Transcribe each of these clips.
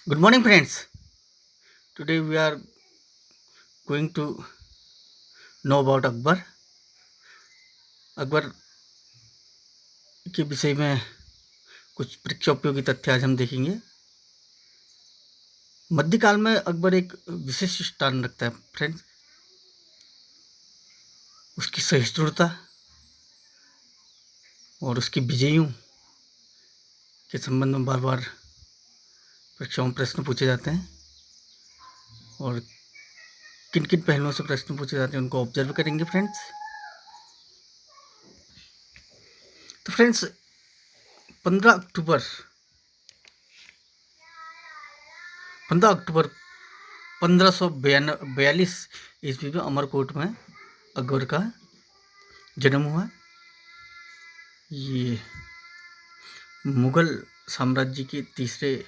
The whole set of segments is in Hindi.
Good morning, friends. Today we are going to know about Akbar. Akbar के विषय में कुछ परीक्षा उपयोगी तथ्य आज हम देखेंगे. मध्यकाल में अकबर एक विशिष्ट स्थान रखता है फ्रेंड्स. उसकी सहिष्णुता और उसकी विजयों के संबंध में बार बार परीक्षाओं में प्रश्न पूछे जाते हैं और किन किन पहलुओं से प्रश्न पूछे जाते हैं उनको ऑब्जर्व करेंगे फ्रेंड्स. तो फ्रेंड्स 15 अक्टूबर 1542 ईस्वी में अमरकोट में अकबर का जन्म हुआ. ये मुगल साम्राज्य के तीसरे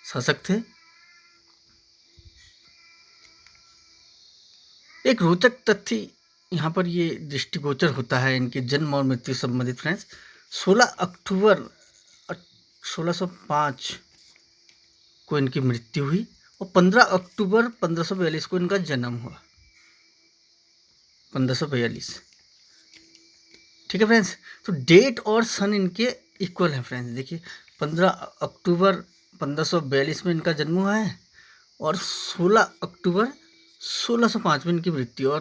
शासक थे. एक रोचक तथ्य यहाँ पर ये दृष्टिगोचर होता है इनके जन्म और मृत्यु संबंधित फ्रेंड्स. 16 अक्टूबर 1605 को इनकी मृत्यु हुई और 15 अक्टूबर 1542 को इनका जन्म हुआ. 1542. ठीक है फ्रेंड्स. तो डेट और सन इनके इक्वल है फ्रेंड्स. देखिए 15 अक्टूबर 1542 में इनका जन्म हुआ है और 16 अक्टूबर 1605 में इनकी मृत्यु.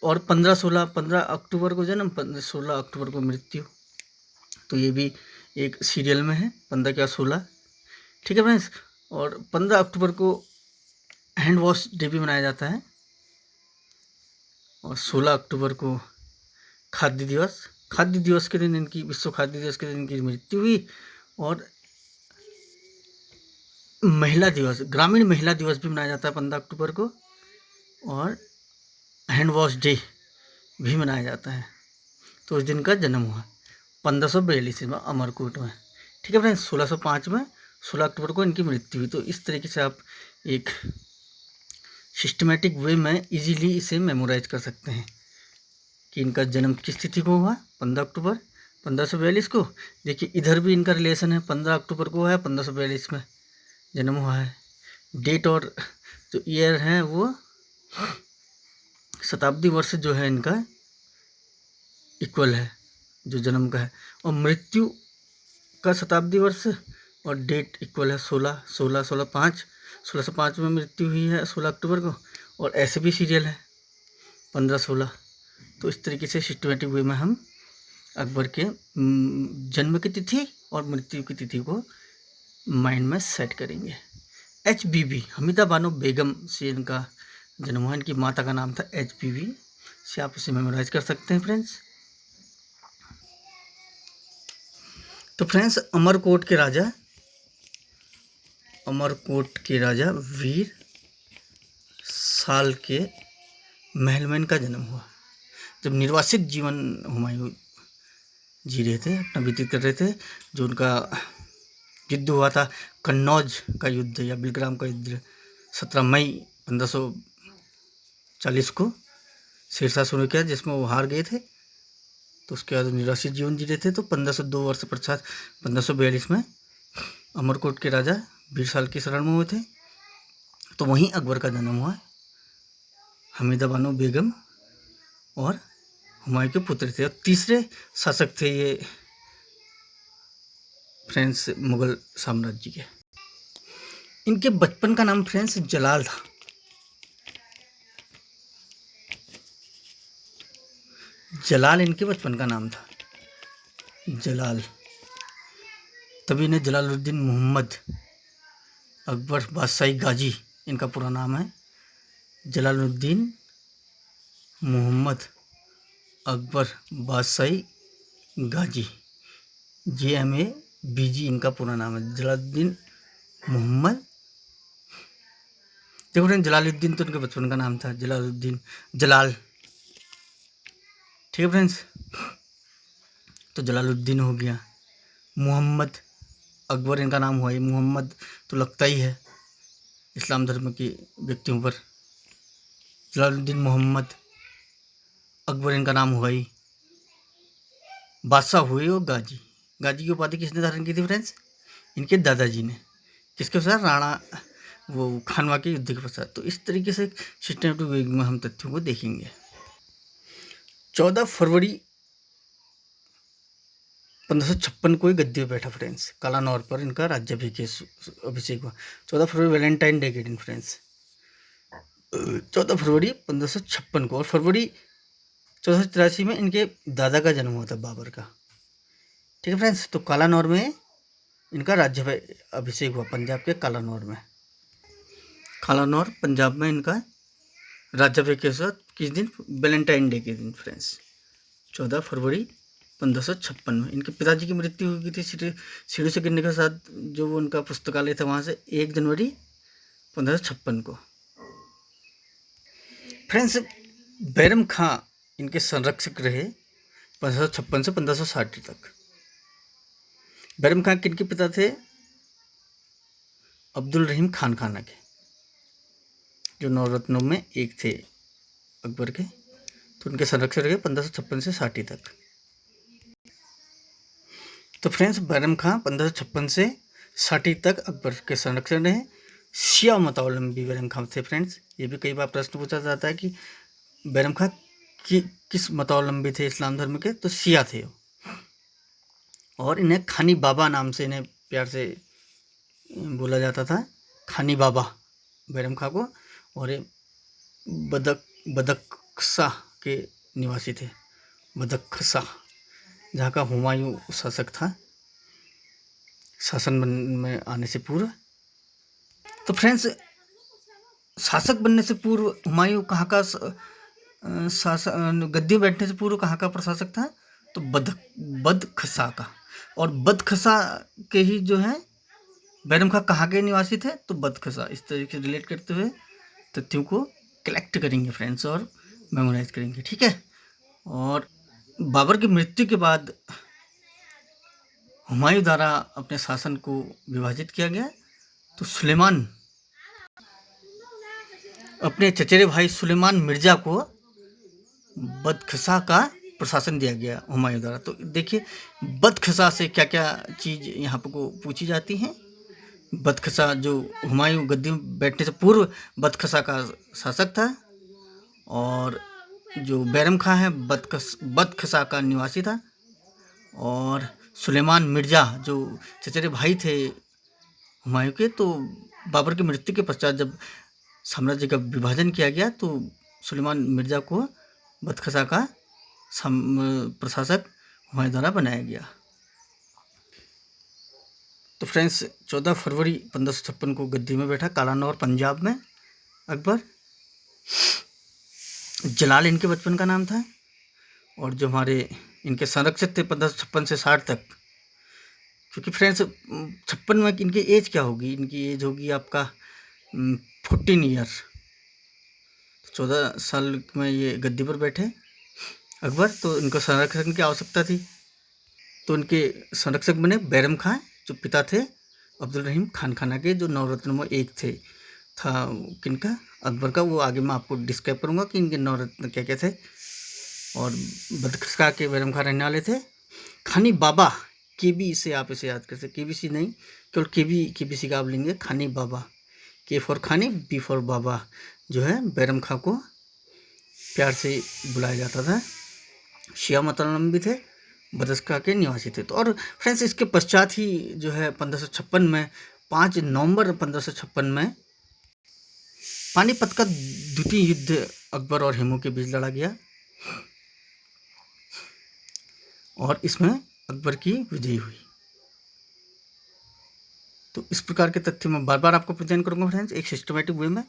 और 15 अक्टूबर को जन्म, 16 अक्टूबर को मृत्यु. तो ये भी एक सीरियल में है 15 क्या 16. ठीक है फ्रेंड्स. और 15 अक्टूबर को हैंड वॉश डे भी मनाया जाता है और 16 अक्टूबर को खाद्य दिवस के दिन इनकी, विश्व खाद्य दिवस के दिन इनकी मृत्यु हुई. और महिला दिवस, ग्रामीण महिला दिवस भी मनाया जाता है 15 अक्टूबर को और हैंड वॉश डे भी मनाया जाता है. तो उस दिन का जन्म हुआ 1542 में अमरकोट में. ठीक है फ्रेंड्स. 1605 में 16 अक्टूबर को इनकी मृत्यु हुई. तो इस तरीके से आप एक सिस्टमेटिक वे में इजीली इसे मेमोराइज कर सकते हैं कि इनका जन्म किस तिथि को हुआ. 15 अक्टूबर 1542 को. देखिए इधर भी इनका रिलेशन है, 15 अक्टूबर को है, 1542 में जन्म हुआ है. डेट और जो ईयर है वो शताब्दी वर्ष जो है इनका इक्वल है जो जन्म का है. और मृत्यु का शताब्दी वर्ष और डेट इक्वल है. 1605 में मृत्यु हुई है 16 अक्टूबर को. और ऐसे भी सीरियल है 15-16. तो इस तरीके से सिस्टमेटिक वे में हम अकबर के जन्म की तिथि और मृत्यु की तिथि को माइंड में सेट करेंगे. HBB हमीदा बानो बेगम से इनका जन्म हुआ. इनकी माता का नाम था HBB से आप इसे मेमोराइज कर सकते हैं फ्रेंड्स. तो फ्रेंड्स अमरकोट के राजा वीर साल के महल में इनका जन्म हुआ. जब निर्वासित जीवन हुमायूं जी रहे थे, अपना व्यतीत कर रहे थे, जो उनका युद्ध हुआ था कन्नौज का युद्ध या बिलग्राम का युद्ध 17 मई 1540 को शेरशाह शुरू किया, जिसमें वो हार गए थे. तो उसके बाद निर्वासित जीवन जी रहे थे. तो 1502 वर्ष पश्चात 1542 में अमरकोट के राजा वीरसाल की शरण में हुए थे. तो वहीं अकबर का जन्म हुआ. हमीदा बानो बेगम और हुमायूं के पुत्र थे. और तीसरे शासक थे ये फ्रेंड्स मुगल साम्राज्य के. इनके बचपन का नाम फ्रेंड्स जलाल था. जलाल इनके बचपन का नाम था, जलाल. तभी इन्हें जलालुद्दीन मोहम्मद अकबर बादशाही गाजी इनका पूरा नाम है. जलालुद्दीन मोहम्मद अकबर बादशाही गाजी, JMABG इनका पूरा नाम है. जलालुद्दीन मोहम्मद. देखो फ्रेंड जलालुद्दीन तो इनके बचपन का नाम था, जलालुद्दीन जलाल. ठीक है फ्रेंड्स. तो जलालुद्दीन हो गया. मोहम्मद अकबर इनका नाम हुआ. ये मोहम्मद तो लगता ही है इस्लाम धर्म के व्यक्तियों पर. जलालुद्दीन मोहम्मद अकबर इनका नाम हुआ ही. बादशाह हुए और गाजी की उपाधि किसने धारण की थी फ्रेंड्स? इनके दादाजी ने. किसके अनुसार? राणा वो खानवा के युद्ध के पश्चात। तो इस तरीके से सिस्टमेटिक वे में हम तथ्यों को देखेंगे। 14 फरवरी 1556 को ही गद्दी पर बैठा फ्रेंड्स, कालानौर पर इनका राज्याभिषेक हुआ। 14 फरवरी वैलेंटाइन डे के दिन फ्रेंड्स, 14 फरवरी 1556 को। और फरवरी 1483 में इनके दादा का जन्म हुआ था, बाबर का। ठीक है फ्रेंड्स, तो कालानौर में इनका राज्याभिषेक हुआ, पंजाब के कालानौर में। कालानौर पंजाब में इनका राज्याभिषेक हुआ किस दिन? वैलेंटाइन डे के दिन फ्रेंड्स, 14 फरवरी 1556 में। इनके पिताजी की मृत्यु हुई थी सीढ़ी से गिरने के साथ, जो वो उनका पुस्तकालय था वहाँ से, 1 जनवरी 1556 को। फ्रेंड्स, बैरम खां इनके संरक्षक रहे 1556 से 1560 तक। बैरम खां किनके पिता थे? अब्दुल रहीम खान खाना के, जो नवरत्नों में एक थे अकबर के। तो उनके संरक्षक रहे 1556 से 60 तक। तो फ्रेंड्स, बैरम खां 1556 से 60 तक अकबर के संरक्षक रहे। शिया मतावलंबी बैरम खां थे फ्रेंड्स। ये भी कई बार प्रश्न पूछा जाता है कि बैरम खां किस मतावलंबी थे इस्लाम धर्म के? तो शिया थे। और इन्हें खानी बाबा नाम से इन्हें प्यार से बोला जाता था, खानी बाबा बैरम खां को। और ये बदख्शा के निवासी थे, बदख्शा, जहाँ का हुमायूं शासक था शासन में आने से पूर्व। तो फ्रेंड्स, शासक बनने से पूर्व हुमायूं कहाँ का गद्दी बैठने से पूर्व कहाँ का प्रशासक था? तो बदख्शा का। और बदख्शा के ही जो है बैरम खां कहाँ के निवासी थे? तो बदख्शा। इस तरीके से रिलेट करते हुए तथ्यों को कलेक्ट करेंगे फ्रेंड्स और मेमोराइज करेंगे। ठीक है। और बाबर की मृत्यु के बाद हुमायूं द्वारा अपने शासन को विभाजित किया गया। तो सुलेमान, अपने चचेरे भाई सुलेमान मिर्जा को बदख्शा का प्रशासन दिया गया हुमायूं द्वारा। तो देखिए, बदख्शा से क्या क्या चीज़ यहाँ पर को पूछी जाती हैं। बदख्शा, जो हुमायूं गद्दी में बैठने से पूर्व बदख्शा का शासक था। और जो बैरम खां है बदख्शा का निवासी था। और सुलेमान मिर्जा जो चचेरे भाई थे हुमायूं के, तो बाबर की मृत्यु के पश्चात जब साम्राज्य का विभाजन किया गया तो सुलेमान मिर्जा को बदख्शा का प्रशासक हुमायूं द्वारा बनाया गया। तो फ्रेंड्स, 14 फरवरी 1556 को गद्दी में बैठा कालानौर पंजाब में अकबर। जलाल इनके बचपन का नाम था। और जो हमारे इनके संरक्षक थे 1556 से 60 तक, क्योंकि फ्रेंड्स 56 में इनकी एज क्या होगी? इनकी एज होगी आपका 14 ईयर। 14 साल में ये गद्दी पर बैठे अकबर। तो इनको संरक्षक की आवश्यकता थी, तो इनके संरक्षक बने बैरम खां, जो पिता थे अब्दुल रहीम खान खाना के, जो नवरत्नों में एक थे। था किनका? अकबर का। वो आगे मैं आपको डिस्क्राइब करूँगा कि इनके नवरत्न क्या क्या थे। और बदख्शा के बैरम खां रहने वाले थे। खानी बाबा, केबी से आप इसे याद कर सकते, केबीसी नहीं, केवल केबीसी का आप लेंगे, खानी बाबा, के फॉर खानी, बी फॉर बाबा, जो है बैरम खां को प्यार से बुलाया जाता था। शिया मतावलंबी थे, बदख्शा के निवासी थे। तो और फ्रेंड्स, इसके पश्चात ही जो है 1556 में 5 नवंबर 1556 में पानीपत का द्वितीय युद्ध अकबर और हेमू के बीच लड़ा गया। और इसमें अकबर की विजय हुई। तो इस प्रकार के तथ्य मैं बार बार आपको प्रेजेंट करूंगा फ्रेंड्स, एक सिस्टमेटिक वे में।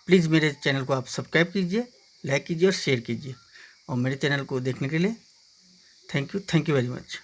प्लीज़ मेरे चैनल को आप सब्सक्राइब कीजिए, लाइक कीजिए और शेयर कीजिए। और मेरे चैनल को देखने के लिए थैंक यू वेरी मच।